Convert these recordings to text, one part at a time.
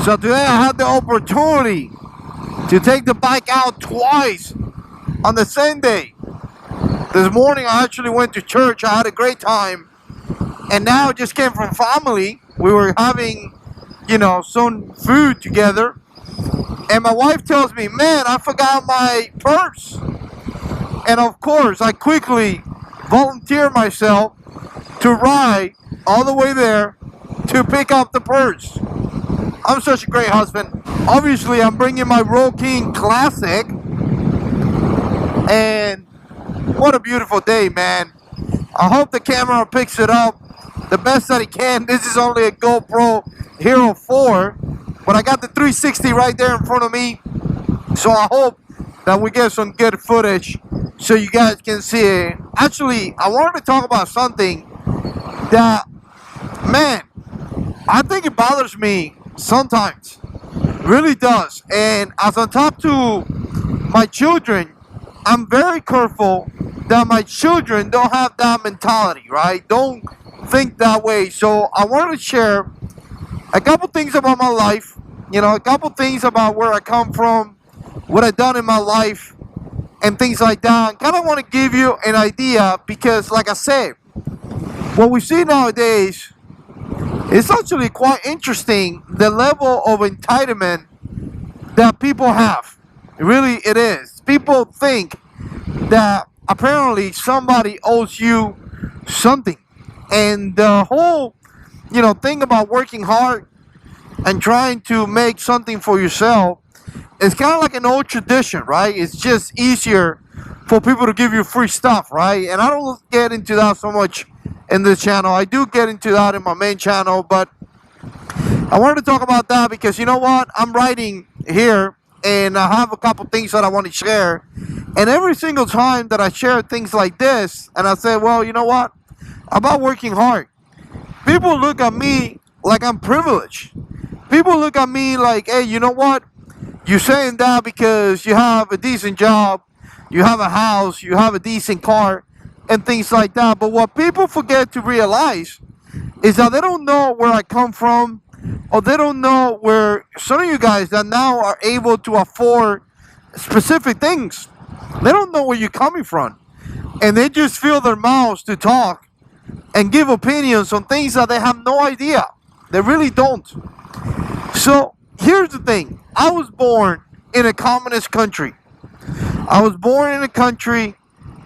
So today I had the opportunity to take the bike out twice on the same day. This morning I actually went to church. I had a great time. And now I just came from family. We were having, some food together. And my wife tells me, man, I forgot my purse. And of course, I quickly volunteered myself to ride all the way there to pick up the purse. I'm such a great husband. Obviously, I'm bringing my Roll King Classic. And what a beautiful day, man. I hope the camera picks it up the best that it can. This is only a GoPro Hero 4. But I got the 360 right there in front of me. So I hope that we get some good footage so you guys can see it. Actually, I wanted to talk about something that, man, I think it bothers me sometimes. Really does. And as I talk to my children, I'm very careful that my children don't have that mentality, right? Don't think that way. So I wanted to share a couple things about my life, a couple things about where I come from, what I've done in my life, and things like that. I kind of want to give you an idea because, like I said, what we see nowadays is actually quite interesting, the level of entitlement that people have. Really, it is. People think that apparently somebody owes you something. And the whole, thing about working hard and trying to make something for yourself, it's kind of like an old tradition, right? It's just easier for people to give you free stuff, right? And I don't get into that so much in this channel. I do get into that in my main channel, but I wanted to talk about that because you know what? I'm writing here and I have a couple things that I want to share. And every single time that I share things like this and I say, well, you know what? About working hard, people look at me like I'm privileged. People look at me like, hey, you know what? You're saying that because you have a decent job, you have a house, you have a decent car, and things like that. But what people forget to realize is that they don't know where I come from, or they don't know where some of you guys that now are able to afford specific things, they don't know where you're coming from. And they just fill their mouths to talk and give opinions on things that they have no idea. They really don't. So here's the thing. I was born in a communist country. I was born in a country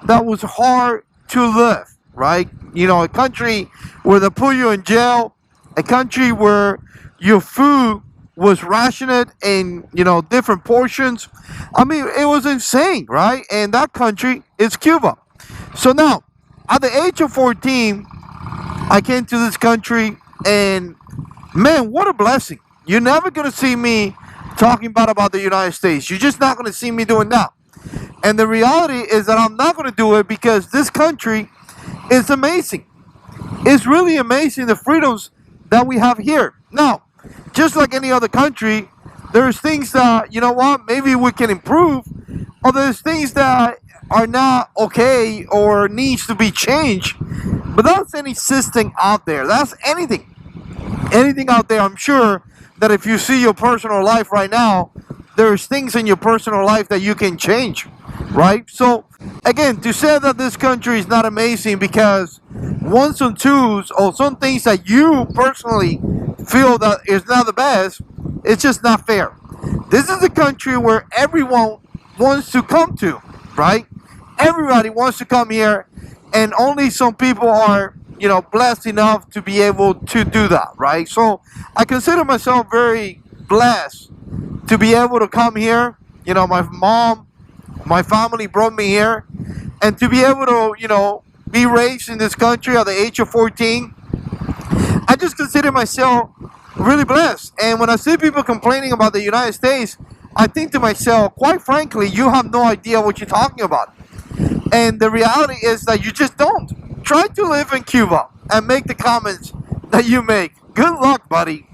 that was hard to live, right? A country where they put you in jail, a country where your food was rationed in, different portions. I mean, it was insane, right? And that country is Cuba. So now, at the age of 14, I came to this country and, man, what a blessing. You're never going to see me talking about the United States. You're just not going to see me doing that. And the reality is that I'm not going to do it because this country is amazing. It's really amazing the freedoms that we have here. Now, just like any other country, there's things that, maybe we can improve, or there's things that are not okay or needs to be changed. But that's any system out there. That's anything out there. I'm sure that if you see your personal life right now, there's things in your personal life that you can change, right? So again, to say that this country is not amazing because ones and twos or some things that you personally feel that is not the best, it's just not fair. This is a country where everyone wants to come to, right? Everybody wants to come here, and only some people are blessed enough to be able to do that, right? So I consider myself very blessed to be able to come here. My mom, my family brought me here, and to be able to, be raised in this country at the age of 14, I just consider myself really blessed. And when I see people complaining about the United States, I think to myself, quite frankly, you have no idea what you're talking about. And the reality is that you just don't. Try to live in Cuba and make the comments that you make. Good luck, buddy.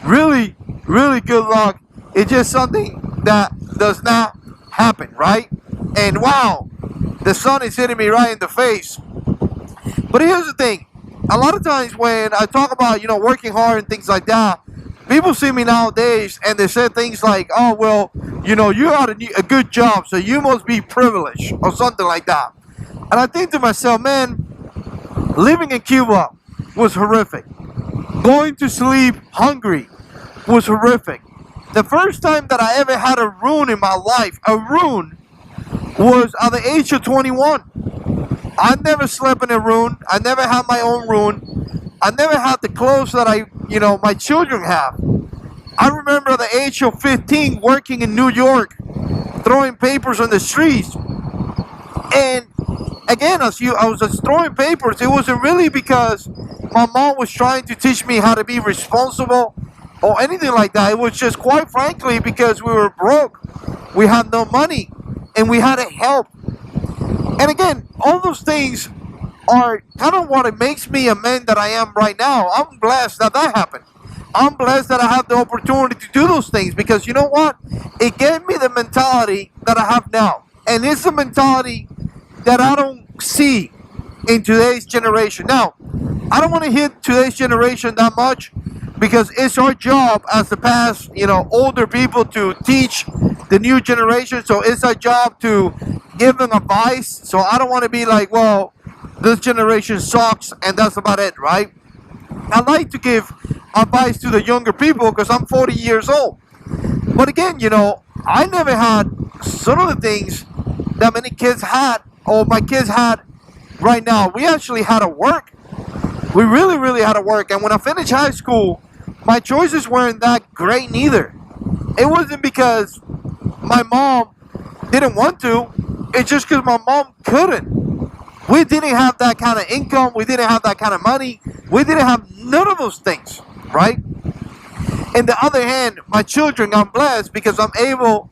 Really, really good luck. It's just something that does not happen, right? And wow, the sun is hitting me right in the face. But here's the thing. A lot of times when I talk about, working hard and things like that, people see me nowadays and they say things like, oh, well, you know, you got a good job, so you must be privileged or something like that. And I think to myself, man, living in Cuba was horrific. Going to sleep hungry was horrific. The first time that I ever had a room in my life, a room, was at the age of 21. I never slept in a room. I never had my own room. I never had the clothes that my children have. I remember at the age of 15 working in New York, throwing papers on the streets. And again, I was just throwing papers. It wasn't really because my mom was trying to teach me how to be responsible or anything like that. It was just, quite frankly, because we were broke. We had no money and we had to help. And again, all those things are kind of what makes me a man that I am right now. I'm blessed that happened. I'm blessed that I have the opportunity to do those things, because you know what? It gave me the mentality that I have now. And it's a mentality that I don't see in today's generation. Now, I don't want to hit today's generation that much, because it's our job as the past, older people to teach the new generation. So it's our job to give them advice. So I don't want to be like, well, this generation sucks and that's about it, right? I like to give advice to the younger people because I'm 40 years old. But again, I never had some of the things that many kids had, or my kids had right now. We actually had to work. We really, really had to work. And when I finished high school, my choices weren't that great neither. It wasn't because my mom didn't want to. It's just because my mom couldn't. We didn't have that kind of income. We didn't have that kind of money. We didn't have none of those things, right? On the other hand, my children, I'm blessed because I'm able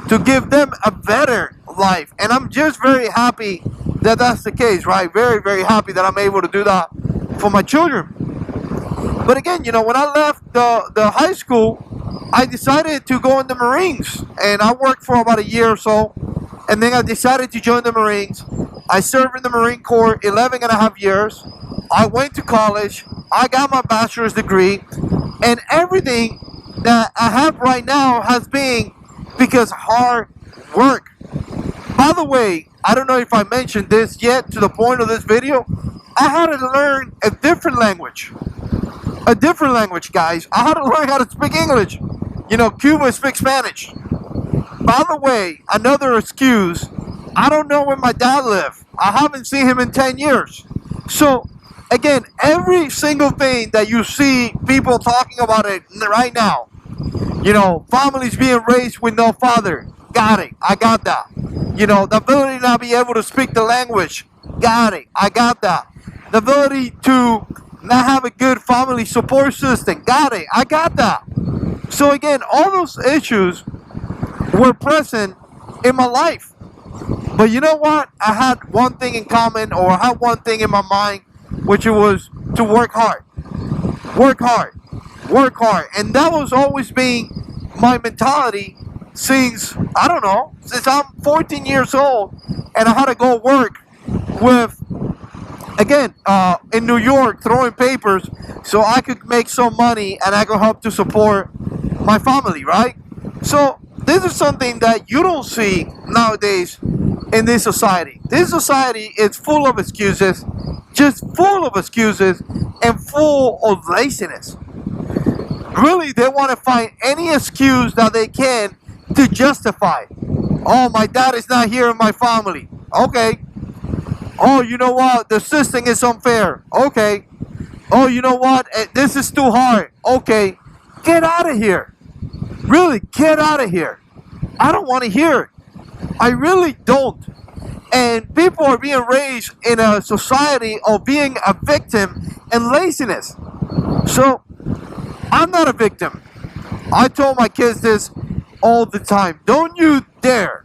to give them a better life. And I'm just very happy that that's the case, right? Very, very happy that I'm able to do that for my children. But again, when I left the high school, I decided to go in the Marines. And I worked for about a year or so. And then I decided to join the Marines. I served in the Marine Corps 11 and a half years. I went to college. I got my bachelor's degree. And everything that I have right now has been because hard work. By the way, I don't know if I mentioned this yet to the point of this video. I had to learn a different language. A different language, guys. I had to learn how to speak English. Cuba speaks Spanish. By the way, another excuse, I don't know where my dad lives. I haven't seen him in 10 years. So, again, every single thing that you see people talking about it right now, families being raised with no father, got it, I got that. The ability to not be able to speak the language, got it, I got that. The ability to not have a good family support system, got it, I got that. So again, all those issues were present in my life. But you know what? I had one thing in common, or I had one thing in my mind, which it was to work hard. Work hard. Work hard. And that was always being my mentality since, I don't know, since I'm 14 years old, and I had to go work with, again, in New York, throwing papers so I could make some money and I could help to support my family, right? So this is something that you don't see nowadays in this society. This society is full of excuses, just full of excuses and full of laziness. Really, they want to find any excuse that they can to justify. Oh, my dad is not here in my family. Okay. Oh, you know what? The system is unfair. Okay. Oh, you know what? This is too hard. Okay. Get out of here. Really, get out of here. I don't want to hear it. I really don't. And people are being raised in a society of being a victim and laziness. So, I'm not a victim. I told my kids this all the time. Don't you dare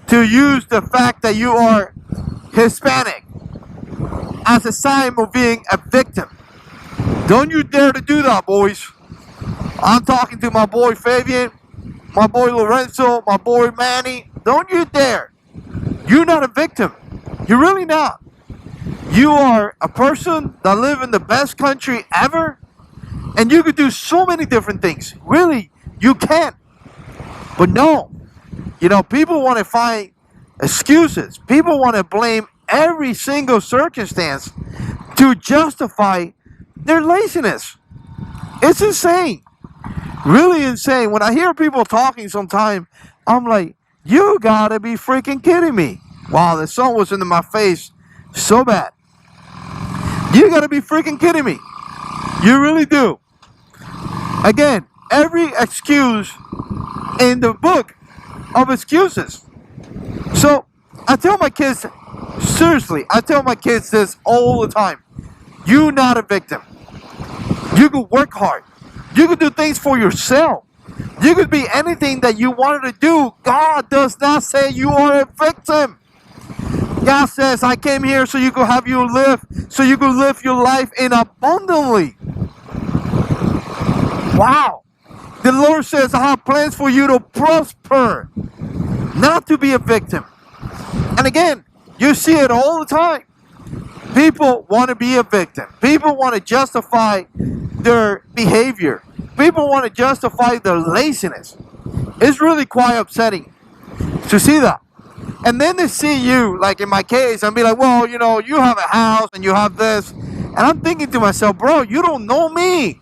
to use the fact that you are Hispanic as a sign of being a victim. Don't you dare to do that, boys. I'm talking to my boy Fabian, my boy Lorenzo, my boy Manny. Don't you dare. You're not a victim. You're really not. you are a person that live in the best country ever, and you could do so many different things. Really, you can. But no, you know, people want to find excuses. People want to blame every single circumstance to justify their laziness. It's insane. Really insane. When I hear people talking sometimes, I'm like, you gotta be freaking kidding me. Wow, the sun was into my face so bad. You gotta be freaking kidding me. You really do. Again, every excuse in the book of excuses. So I tell my kids, seriously, I tell my kids this all the time. You're not a victim. You could work hard. You could do things for yourself. You could be anything that you wanted to do. God does not say you are a victim. God says, I came here so you could have you live, so you could live your life in abundantly. Wow. The Lord says, I have plans for you to prosper, not to be a victim. And again, you see it all the time. People want to be a victim. People want to justify their behavior. People want to justify their laziness. It's really quite upsetting to see that. And then they see you, like in my case, and be like, well, you know, you have a house and you have this. And I'm thinking to myself, bro, you don't know me.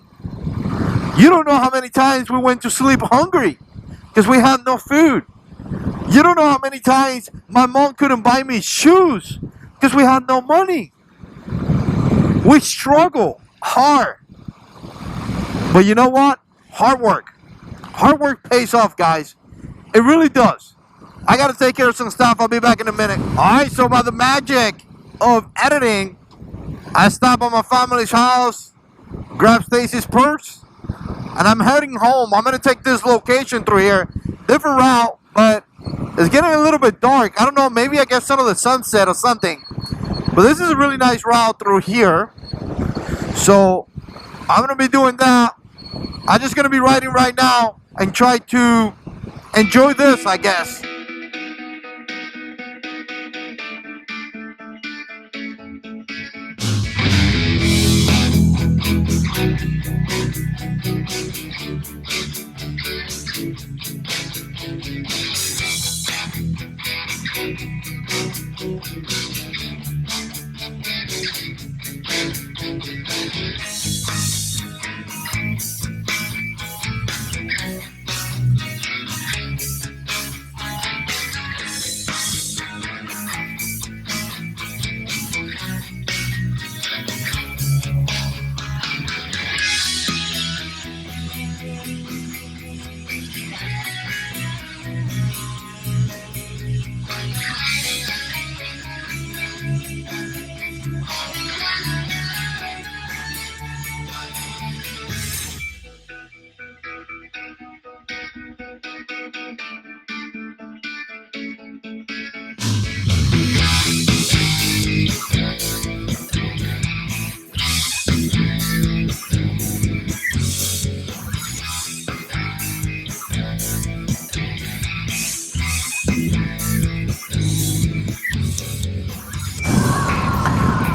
You don't know how many times we went to sleep hungry because we had no food. You don't know how many times my mom couldn't buy me shoes because we had no money. We struggle hard. But you know what? Hard work. Hard work pays off, guys. It really does. I got to take care of some stuff. I'll be back in a minute. Alright, so by the magic of editing, I stop at my family's house, grab Stacy's purse, and I'm heading home. I'm going to take this location through here. Different route, but it's getting a little bit dark. I don't know, maybe I get some of the sunset or something. But this is a really nice route through here. So I'm going to be doing that. I'm just going to be riding right now and try to enjoy this, I guess.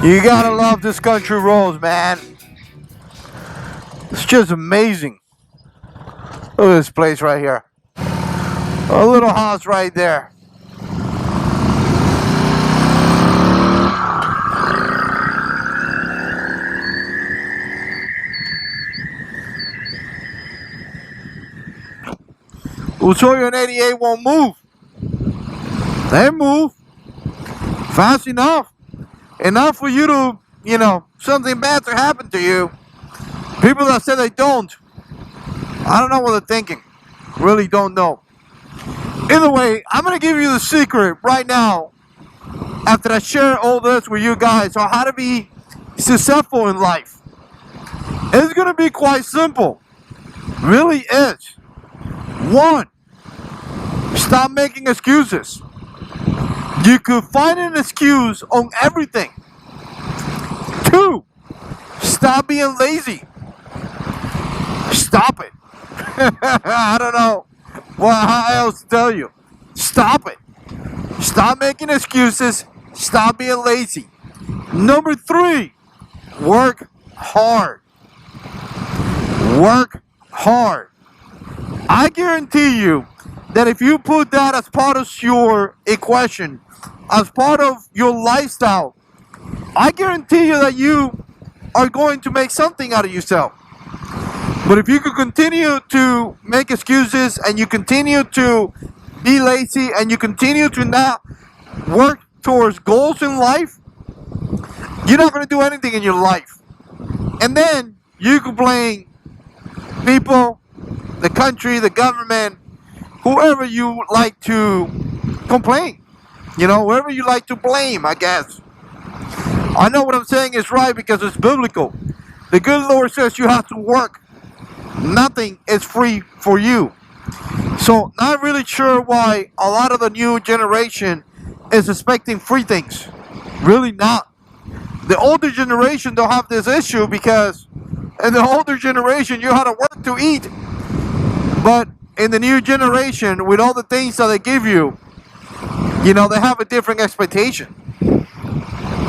You gotta love this country roads, man. It's just amazing. Look at this place right here. A little house right there. Usoyo and 88 won't move. They move fast enough. Enough for you to, you know, something bad to happen to you. People that say they don't, I don't know what they're thinking. Really don't know. Either way, I'm going to give you the secret right now after I share all this with you guys on how to be successful in life. It's going to be quite simple. Really is. 1, stop making excuses. You could find an excuse on everything. 2, stop being lazy. Stop it. I don't know how else to tell you. Stop it. Stop making excuses. Stop being lazy. Number 3, work hard. Work hard. I guarantee you that if you put that as part of your equation, as part of your lifestyle, I guarantee you that you are going to make something out of yourself. But if you could continue to make excuses and you continue to be lazy and you continue to not work towards goals in life, you're not going to do anything in your life. And then you complain people, the country, the government, whoever you like to complain. You know, whoever you like to blame, I guess. I know what I'm saying is right because it's biblical. The good Lord says you have to work. Nothing is free for you. So, not really sure why a lot of the new generation is expecting free things. Really not. The older generation don't have this issue because in the older generation you had to work to eat. But in the new generation, with all the things that they give you, you know, they have a different expectation.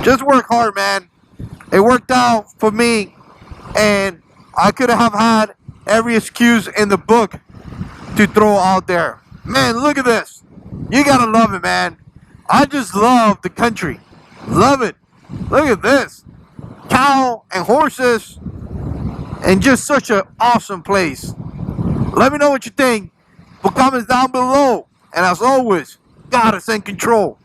Just work hard, man. It worked out for me, and I could have had every excuse in the book to throw out there. Man, look at this. You gotta love it, man. I just love the country. Love it. Look at this. Cow and horses, and just such an awesome place. Let me know what you think. Put comments down below. And as always, God is in control.